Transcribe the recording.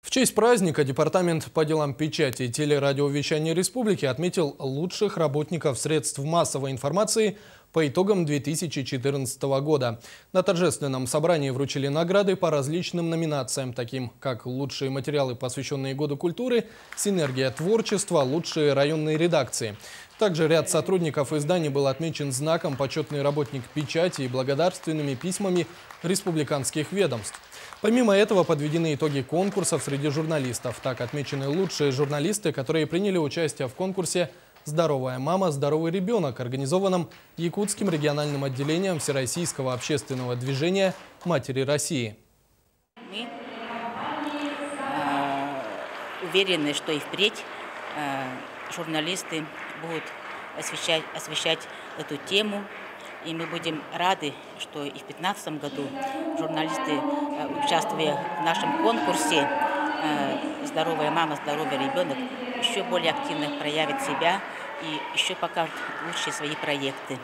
В честь праздника Департамент по делам печати и телерадиовещания республики отметил лучших работников средств массовой информации по итогам 2014 года. На торжественном собрании вручили награды по различным номинациям, таким как лучшие материалы, посвященные Году культуры, синергия творчества, лучшие районные редакции. Также ряд сотрудников изданий был отмечен знаком «Почетный работник печати» и благодарственными письмами республиканских ведомств. Помимо этого подведены итоги конкурсов среди журналистов. Так отмечены лучшие журналисты, которые приняли участие в конкурсе «Здоровая мама, здоровый ребенок», организованном Якутским региональным отделением Всероссийского общественного движения «Матери России». Мы уверены, что и впредь журналисты будут освещать эту тему. И мы будем рады, что и в 2015 году журналисты, участвуя в нашем конкурсе «Здоровая мама, здоровый ребенок», еще более активно проявят себя и еще покажут лучшие свои проекты.